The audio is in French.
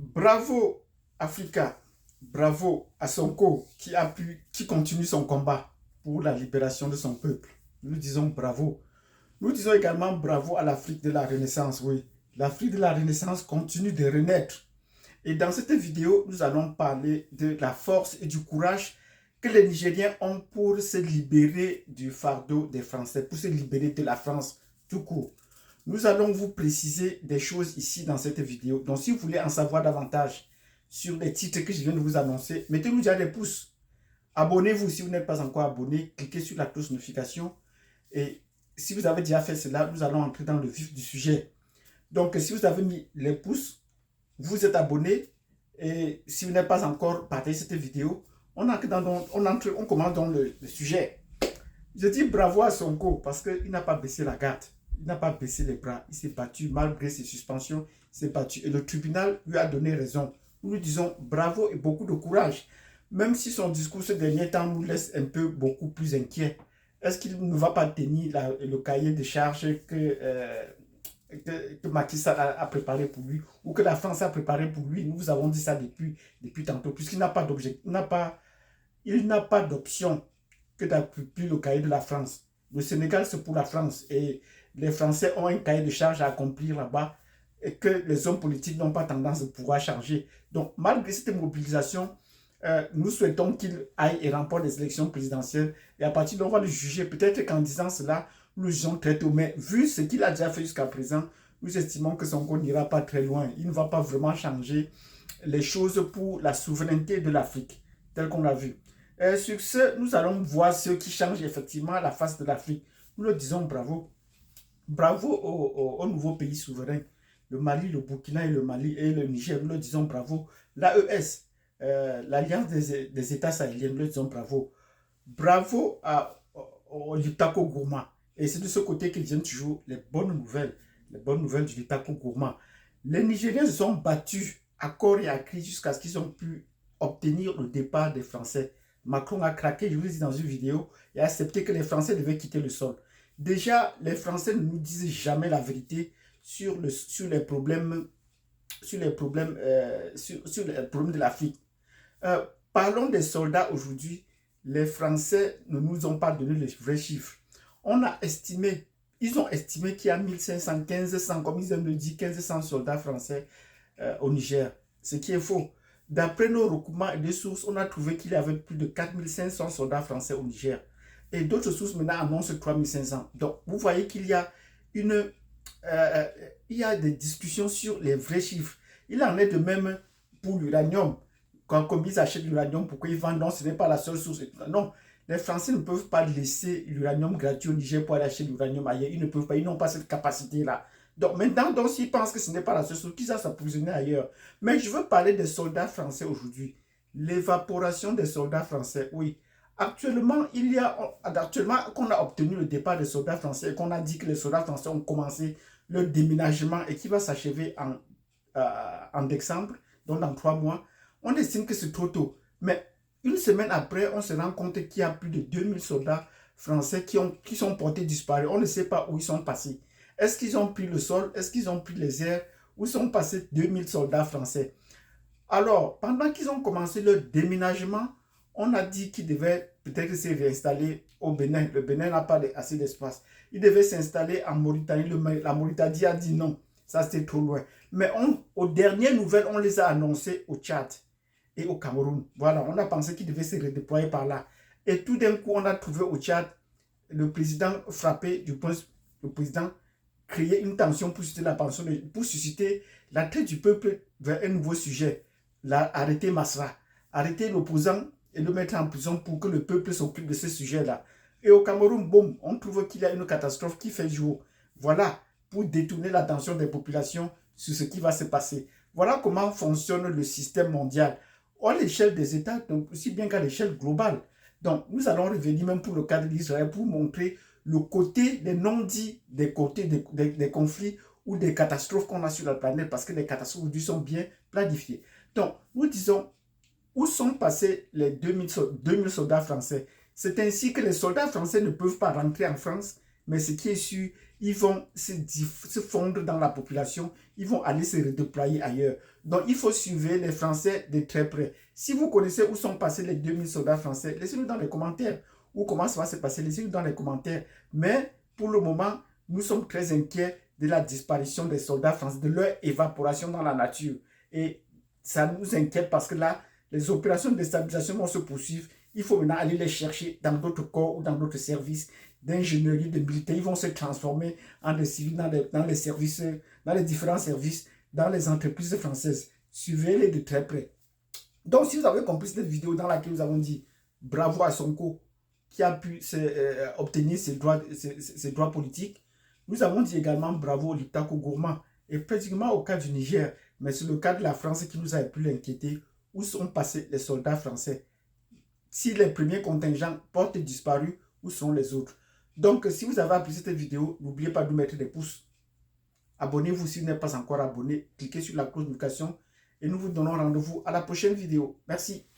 Bravo Africa, bravo à Sonko qui continue son combat pour la libération de son peuple. Nous disons bravo. Nous disons également bravo à l'Afrique de la Renaissance, oui. L'Afrique de la Renaissance continue de renaître. Et dans cette vidéo, nous allons parler de la force et du courage que les Nigériens ont pour se libérer du fardeau des Français, pour se libérer de la France tout court. Nous allons vous préciser des choses ici dans cette vidéo. Donc, si vous voulez en savoir davantage sur les titres que je viens de vous annoncer, mettez-nous déjà des pouces. Abonnez-vous si vous n'êtes pas encore abonné. Cliquez sur la cloche notification. Et si vous avez déjà fait cela, nous allons entrer dans le vif du sujet. Donc, si vous avez mis les pouces, vous êtes abonné. Et si vous n'êtes pas encore partagé cette vidéo, on commence dans le sujet. Je dis bravo à Sonko parce qu'il n'a pas baissé la garde. Il n'a pas baissé les bras. Il s'est battu malgré ses suspensions. Il s'est battu. Et le tribunal lui a donné raison. Nous lui disons bravo et beaucoup de courage. Même si son discours ce dernier temps nous laisse un peu beaucoup plus inquiets. Est-ce qu'il ne va pas tenir le cahier de charges que Macky Sall a préparé pour lui ou que la France a préparé pour lui? Nous vous avons dit ça depuis tantôt. Puisqu'il n'a pas d'objectif. Il n'a pas d'option que d'accomplir le cahier de la France. Le Sénégal, c'est pour la France. Et les Français ont un cahier de charges à accomplir là-bas et que les hommes politiques n'ont pas tendance à pouvoir changer. Donc, malgré cette mobilisation, nous souhaitons qu'il aille et remporte les élections présidentielles. Et à partir de là, on va le juger. Peut-être qu'en disant cela, nous le jugeons très tôt. Mais vu ce qu'il a déjà fait jusqu'à présent, nous estimons que Sonko n'ira pas très loin. Il ne va pas vraiment changer les choses pour la souveraineté de l'Afrique, tel qu'on l'a vu. Sur ce, nous allons voir ceux qui changent effectivement la face de l'Afrique. Nous leur disons bravo. Bravo aux nouveaux pays souverains. Le Mali, le Burkina et le Niger, nous leur disons bravo. L'AES, l'Alliance des États sahéliens, nous leur disons bravo. Bravo au Liptako Gourma. Et c'est de ce côté qu'ils viennent toujours les bonnes nouvelles du Liptako Gourma. Les Nigériens se sont battus à corps et à cri jusqu'à ce qu'ils ont pu obtenir le départ des Français. Macron a craqué, je vous l'ai dit dans une vidéo, et a accepté que les Français devaient quitter le sol. Déjà, les Français ne nous disent jamais la vérité sur les problèmes, de l'Afrique. Parlons des soldats aujourd'hui. Les Français ne nous ont pas donné les vrais chiffres. Ils ont estimé qu'il y a 1500, 1500, comme ils aiment le dire, 1500 soldats français au Niger. Ce qui est faux. D'après nos recoupements et des sources, on a trouvé qu'il y avait plus de 4500 soldats français au Niger. Et d'autres sources maintenant annoncent 3500. Donc, vous voyez qu'il y a il y a des discussions sur les vrais chiffres. Il en est de même pour l'uranium. Comme ils achètent l'uranium, pourquoi ils vendent? Non, ce n'est pas la seule source. Non, les Français ne peuvent pas laisser l'uranium gratuit au Niger pour aller acheter l'uranium ailleurs. Ils ne peuvent pas, ils n'ont pas cette capacité-là. Donc maintenant, s'ils pensent que ce n'est pas la seule source, qu'ils aillent s'approvisionner ailleurs. Mais je veux parler des soldats français aujourd'hui. L'évaporation des soldats français, oui. Actuellement, qu'on a obtenu le départ des soldats français et qu'on a dit que les soldats français ont commencé leur déménagement et qui va s'achever en décembre, donc dans 3 mois, on estime que c'est trop tôt. Mais une semaine après, on se rend compte qu'il y a plus de 2000 soldats français qui sont portés disparus. On ne sait pas où ils sont passés. Est-ce qu'ils ont pris le sol? Est-ce qu'ils ont pris les airs? Où sont passés 2000 soldats français? Alors, pendant qu'ils ont commencé leur déménagement, on a dit qu'ils devaient peut-être se réinstaller au Bénin. Le Bénin n'a pas assez d'espace. Ils devaient s'installer en Mauritanie. La Mauritanie a dit non, ça c'était trop loin. Mais aux dernières nouvelles, on les a annoncées au Tchad et au Cameroun. Voilà, on a pensé qu'ils devaient se redéployer par là. Et tout d'un coup, on a trouvé au Tchad le président frappé le président créer une tension pour susciter pour susciter l'attrait du peuple vers un nouveau sujet. Arrêter Masra, arrêter l'opposant et le mettre en prison pour que le peuple s'occupe de ce sujet-là. Et au Cameroun, boum, on trouve qu'il y a une catastrophe qui fait jour. Voilà, pour détourner l'attention des populations sur ce qui va se passer. Voilà comment fonctionne le système mondial, à l'échelle des États, donc aussi bien qu'à l'échelle globale. Donc, nous allons revenir même pour le cas de l'Israël pour montrer le côté, les non-dits des côtés des conflits ou des catastrophes qu'on a sur la planète, parce que les catastrophes aujourd'hui sont bien planifiées. Donc, nous disons, où sont passés les 2000 soldats français? C'est ainsi que les soldats français ne peuvent pas rentrer en France, mais ce qui est sûr, ils vont se fondre dans la population, ils vont aller se redéployer ailleurs. Donc, il faut suivre les Français de très près. Si vous connaissez où sont passés les 2000 soldats français, laissez-nous dans les commentaires. Ou comment ça va se passer, laissez-nous dans les commentaires. Mais, pour le moment, nous sommes très inquiets de la disparition des soldats français, de leur évaporation dans la nature. Et ça nous inquiète parce que là, les opérations de stabilisation vont se poursuivre. Il faut maintenant aller les chercher dans d'autres corps ou dans d'autres services d'ingénierie, de militaires. Ils vont se transformer en des civils dans les services, dans les différents services, dans les entreprises françaises. Suivez-les de très près. Donc, si vous avez compris cette vidéo dans laquelle nous avons dit bravo à Sonko qui a pu obtenir ses droits politiques, nous avons dit également bravo au Liptako Gourmand et pratiquement au cas du Niger, mais c'est le cas de la France qui nous a pu l'inquiéter. Où sont passés les soldats français? Si les premiers contingents portent disparu, où sont les autres? Donc, si vous avez apprécié cette vidéo, n'oubliez pas de mettre des pouces. Abonnez-vous si vous n'êtes pas encore abonné. Cliquez sur la cloche de notification et nous vous donnons rendez-vous à la prochaine vidéo. Merci.